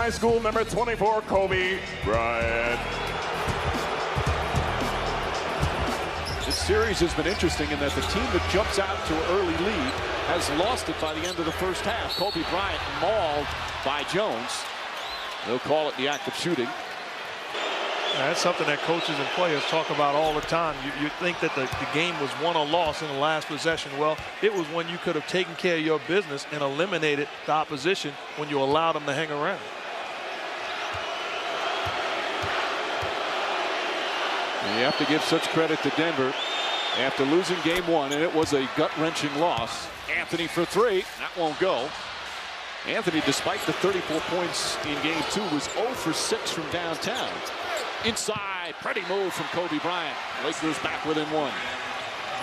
High School, number 24, Kobe Bryant. This series has been interesting in that the team that jumps out to an early lead has lost it by the end of the first half. Kobe Bryant mauled by Jones. They'll call it the act of shooting. That's something that coaches and players talk about all the time. You think that the game was won or lost in the last possession. Well, it was when you could have taken care of your business and eliminated the opposition when you allowed them to hang around. And you have to give such credit to Denver after losing game one, and it was a gut-wrenching loss. Anthony for three. That won't go. Anthony, despite the 34 points in game two, was 0 for 6 from downtown. Inside, pretty move from Kobe Bryant. Lakers back within one.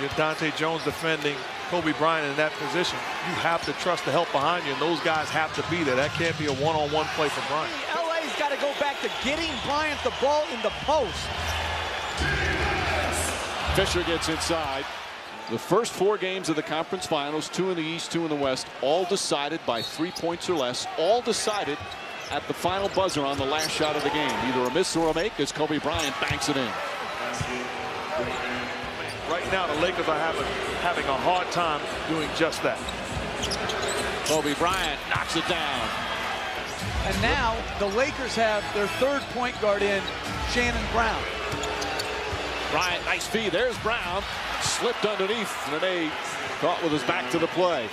You're Dante Jones defending Kobe Bryant in that position. You have to trust the help behind you, and those guys have to be there. That can't be a one-on-one play for Bryant. LA's got to go back to getting Bryant the ball in the post. Fisher gets inside. The first 4 games of the conference finals, 2 in the East, 2 in the West, all decided by 3 points or less, all decided at the final buzzer on the last shot of the game. Either a miss or a make as Kobe Bryant banks it in. Right now, the Lakers are having a hard time doing just that. Kobe Bryant knocks it down. And now the Lakers have their third point guard in, Shannon Brown. Bryant, nice feed. There's Brown. Slipped underneath. Nene caught with his back to the play.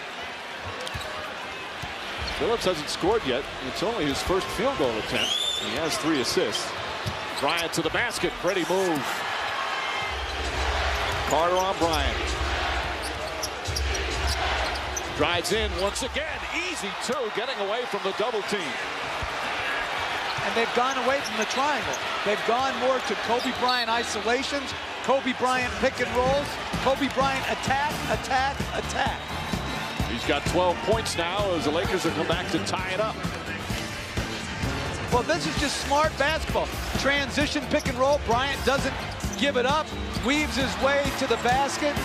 Phillips hasn't scored yet. It's only his first field goal attempt. He has 3 assists. Bryant to the basket. Pretty move. Carter on Bryant. Drives in once again. Easy two, getting away from the double team. And they've gone away from the triangle. They've gone more to Kobe Bryant isolations, Kobe Bryant pick and rolls, Kobe Bryant attack, attack, attack. He's got 12 points now as the Lakers have come back to tie it up. Well, this is just smart basketball. Transition pick and roll. Bryant doesn't give it up, weaves his way to the basket.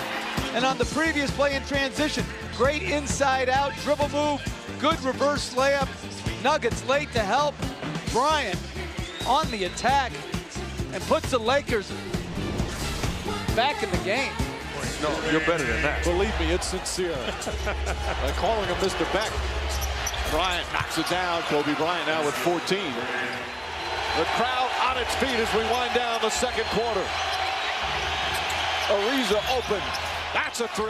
And on the previous play in transition, great inside out dribble move, good reverse layup. Nuggets late to help. Bryant on the attack and puts the Lakers back in the game. No, you're better than that. Believe me, it's sincere. They're calling him Mr. Beck. Bryant knocks it down. Kobe Bryant now with 14. The crowd on its feet as we wind down the second quarter. Ariza open. That's a 3.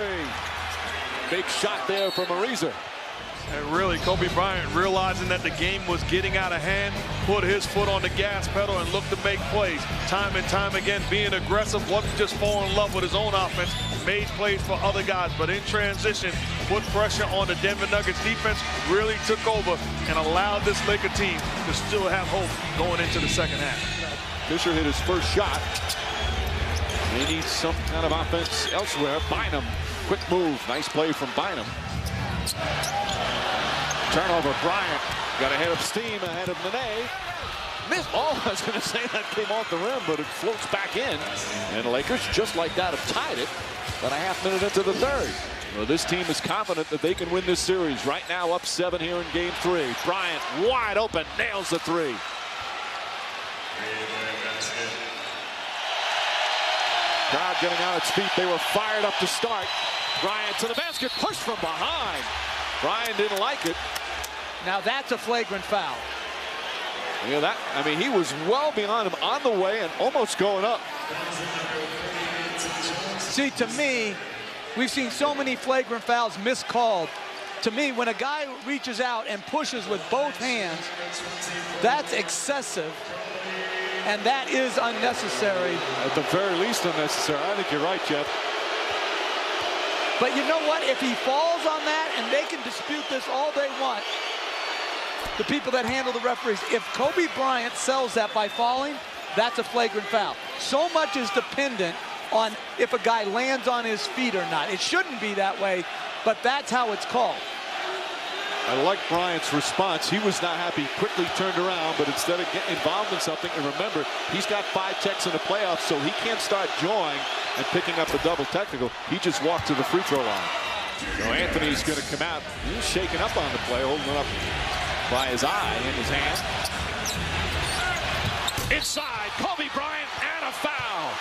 Big shot there from Ariza. And really, Kobe Bryant, realizing that the game was getting out of hand, put his foot on the gas pedal and looked to make plays. Time and time again, being aggressive, wasn't just falling in love with his own offense, made plays for other guys, but in transition, put pressure on the Denver Nuggets defense, really took over and allowed this Laker team to still have hope going into the second half. Fisher hit his first shot. They need some kind of offense elsewhere. Bynum, quick move, nice play from Bynum. Turnover, Bryant got ahead of steam, ahead of Nene. Missed. Oh, I was going to say that came off the rim, but it floats back in. And the Lakers, just like that, have tied it about a half minute into the third. Well, this team is confident that they can win this series. Right now, up 7 here in game 3. Bryant wide open, nails the 3. Crowd getting on its feet. They were fired up to start. Bryant to the basket, pushed from behind. Bryant didn't like it. Now that's a flagrant foul. Yeah, that, I mean, he was well beyond him on the way and almost going up. See, to me, we've seen so many flagrant fouls miscalled. To me, when a guy reaches out and pushes with both hands, that's excessive, and that is unnecessary. At the very least unnecessary. I think you're right, Jeff. But you know what? If he falls on that, and they can dispute this all they want, the people that handle the referees, if Kobe Bryant sells that by falling, that's a flagrant foul. So much is dependent on if a guy lands on his feet or not. It shouldn't be that way, but that's how it's called. I like Bryant's response. He was not happy, quickly turned around, but instead of getting involved in something, and remember, he's got 5 techs in the playoffs, so he can't start jawing and picking up a double technical. He just walked to the free throw line. So Anthony's going to come out. He's shaking up on the play, holding it up. by his eye in his hand. Inside, Kobe Bryant, and a foul.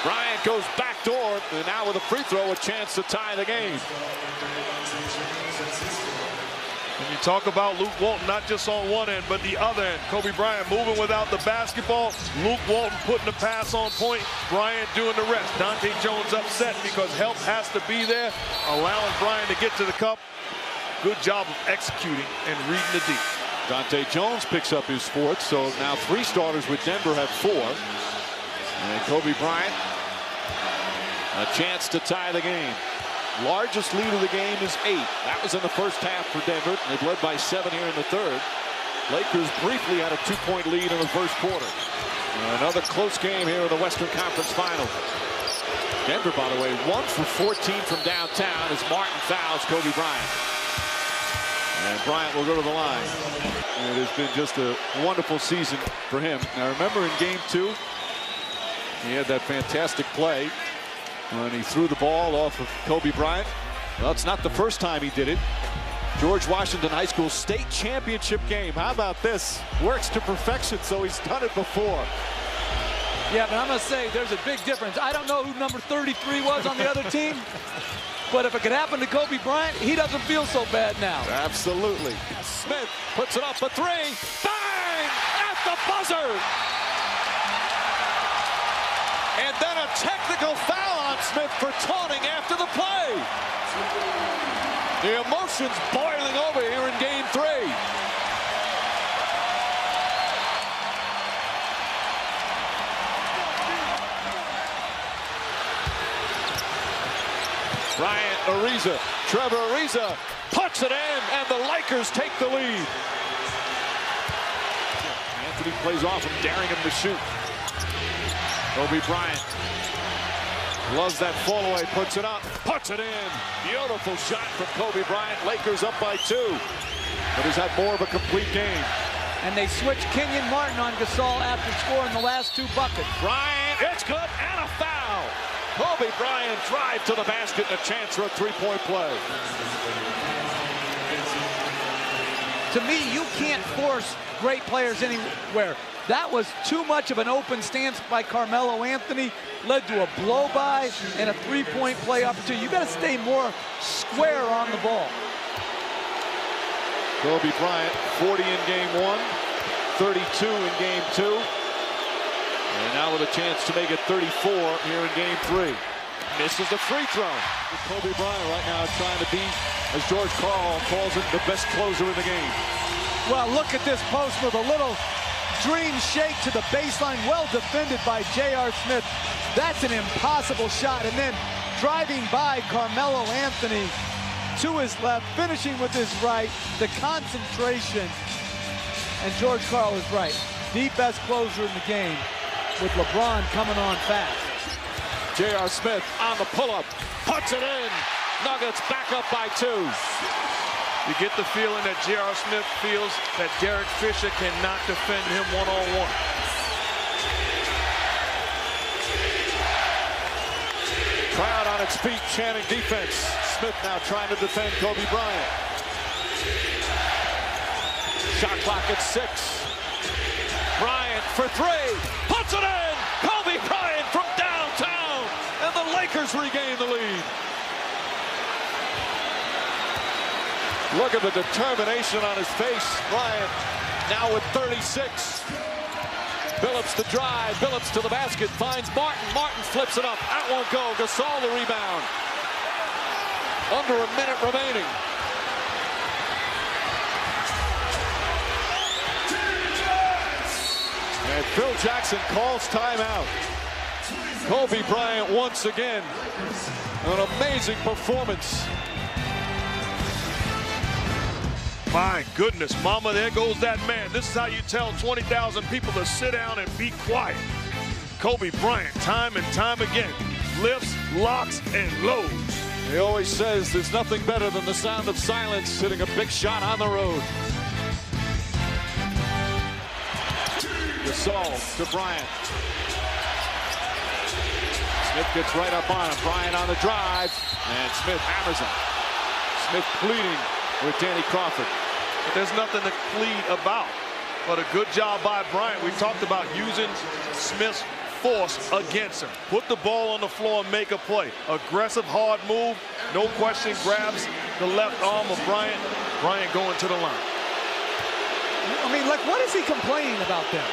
Bryant goes backdoor, and now with a free throw, a chance to tie the game. When you talk about Luke Walton, not just on one end, but the other end. Kobe Bryant moving without the basketball. Luke Walton putting the pass on point. Bryant doing the rest. Dante Jones upset because help has to be there, allowing Bryant to get to the cup. Good job of executing and reading the D. Dante Jones picks up his fourth, so now 3 starters with Denver have 4. And Kobe Bryant, a chance to tie the game. Largest lead of the game is 8. That was in the first half for Denver. They've led by 7 here in the third. Lakers briefly had a 2-point lead in the first quarter. Another close game here in the Western Conference Finals. Denver, by the way, 1 for 14 from downtown as Martin fouls Kobe Bryant. And Bryant will go to the line. And it has been just a wonderful season for him. Now remember in game 2, he had that fantastic play when he threw the ball off of Kobe Bryant. Well, it's not the first time he did it. George Washington High School state championship game. How about this? Works to perfection, so he's done it before. Yeah, but I'm going to say there's a big difference. I don't know who number 33 was on the other team, but if it could happen to Kobe Bryant, he doesn't feel so bad now. Absolutely. Smith puts it up a 3. Bang! At the buzzer! And then a technical foul on Smith for taunting after the play. The emotions boiling over here in game 3. Bryant, Ariza, Trevor Ariza puts it in, and the Lakers take the lead. Anthony plays off him, daring him to shoot. Kobe Bryant loves that fall away, puts it up, puts it in. Beautiful shot from Kobe Bryant. Lakers up by 2, but he's had more of a complete game. And they switch Kenyon Martin on Gasol after scoring the last 2 buckets. Bryant, it's good, and a foul. Kobe Bryant drive to the basket and a chance for a 3-point play. To me, you can't force great players anywhere. That was too much of an open stance by Carmelo Anthony, led to a blow-by and a 3-point play opportunity. You got to stay more square on the ball. Kobe Bryant, 40 in game 1, 32 in game 2. And now with a chance to make it 34 here in game 3. Misses the free throw. Kobe Bryant right now trying to be, as George Karl calls it, the best closer in the game. Well, look at this post move, a little dream shake to the baseline, well defended by J.R. Smith. That's an impossible shot. And then driving by Carmelo Anthony to his left, finishing with his right, the concentration. And George Karl is right. The best closer in the game with LeBron coming on fast. J.R. Smith on the pull-up, puts it in. Nuggets back up by 2. You get the feeling that J.R. Smith feels that Derek Fisher cannot defend him one-on-one. Crowd on its feet chanting defense. Smith now trying to defend Kobe Bryant. Shot clock at 6. Bryant for 3. Puts it in! Kobe Bryant from downtown! And the Lakers regain the lead. Look at the determination on his face. Bryant now with 36. Billups the drive. Billups to the basket. Finds Martin. Martin flips it up. That won't go. Gasol the rebound. Under a minute remaining. And Phil Jackson calls timeout. Kobe Bryant once again. An amazing performance. My goodness, mama, there goes that man. This is how you tell 20,000 people to sit down and be quiet. Kobe Bryant, time and time again, lifts, locks, and loads. He always says there's nothing better than the sound of silence, hitting a big shot on the road. Gasol to Bryant. Smith gets right up on him. Bryant on the drive, and Smith hammers him. Smith pleading with Danny Crawford. But there's nothing to plead about. But a good job by Bryant. We talked about using Smith's force against him. Put the ball on the floor and make a play. Aggressive, hard move. No question, grabs the left arm of Bryant. Bryant going to the line. I mean, like, what is he complaining about there?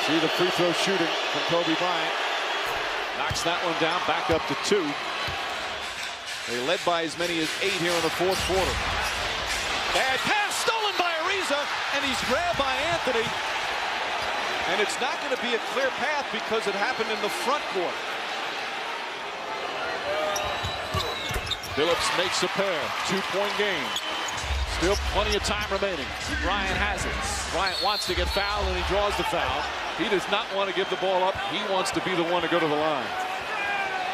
See the free throw shooting from Kobe Bryant. Knocks that one down, back up to 2. They led by as many as 8 here in the fourth quarter. Bad pass stolen by Ariza, and he's grabbed by Anthony. And it's not going to be a clear path because it happened in the front court. Phillips makes a pair. 2-point game. Still plenty of time remaining. Bryant has it. Bryant wants to get fouled, and he draws the foul. He does not want to give the ball up. He wants to be the one to go to the line.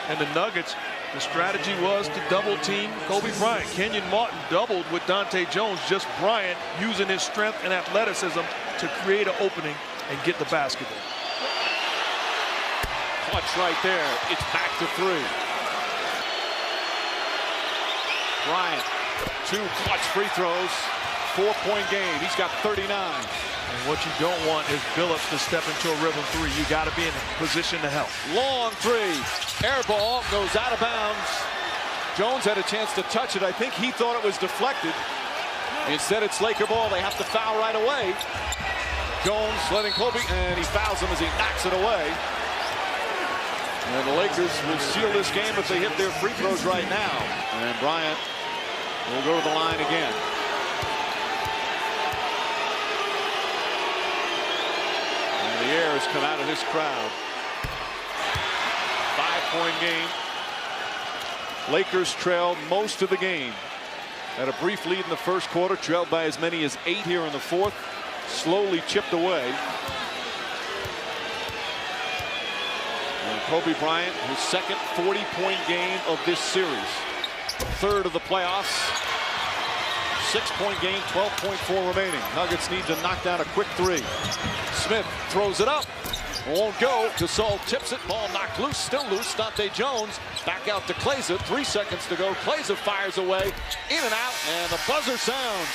And the Nuggets, the strategy was to double team Kobe Bryant. Kenyon Martin doubled with Dante Jones. Just Bryant using his strength and athleticism to create an opening and get the basketball. Clutch right there. It's back to 3. Bryant, 2 clutch free throws. 4-point game. He's got 39. And what you don't want is Billups to step into a rhythm 3. You got to be in a position to help. Long 3. Air ball goes out of bounds. Jones had a chance to touch it. I think he thought it was deflected. Instead, it's Laker ball. They have to foul right away. Jones letting Kobe, and he fouls him as he knocks it away. And the Lakers will seal this game if they hit their free throws right now. And Bryant will go to the line again. The air has come out of this crowd. 5-point game. Lakers trailed most of the game. Had a brief lead in the first quarter, trailed by as many as 8 here in the fourth. Slowly chipped away. And Kobe Bryant, his second 40-point game of this series. Third of the playoffs. 6-point game, 12.4 remaining. Nuggets need to knock down a quick 3. Smith throws it up. Won't go. Gasol tips it. Ball knocked loose. Still loose. Dante Jones back out to Klaiza. 3 seconds to go. Klaiza fires away. In and out. And the buzzer sounds.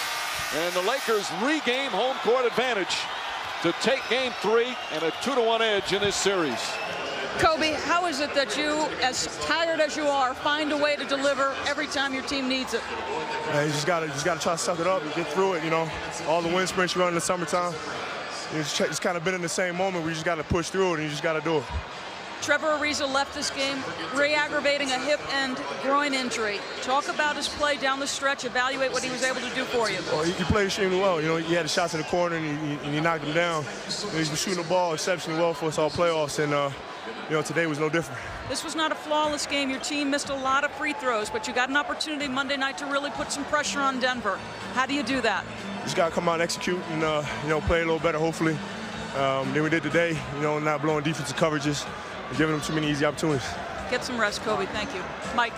And the Lakers regain home court advantage to take game 3 and a 2-1 edge in this series. Kobe, how is it that you, as tired as you are, find a way to deliver every time your team needs it? You just gotta try to suck it up and get through it. You know, all the wind sprints you run in the summertime. It's kind of been in the same moment where you just got to push through it and you just got to do it. Trevor Ariza left this game re-aggravating a hip and groin injury. Talk about his play down the stretch. Evaluate what he was able to do for you. Well, he played extremely well. You know, he had the shots in the corner and he knocked him down. He's been shooting the ball exceptionally well for us all playoffs, and you know, today was no different. This was not a flawless game. Your team missed a lot of free throws, but you got an opportunity Monday night to really put some pressure on Denver. How do you do that? Just got to come out and execute and, you know, play a little better, hopefully, than we did today, you know, not blowing defensive coverages and giving them too many easy opportunities. Get some rest, Kobe. Thank you. Mike.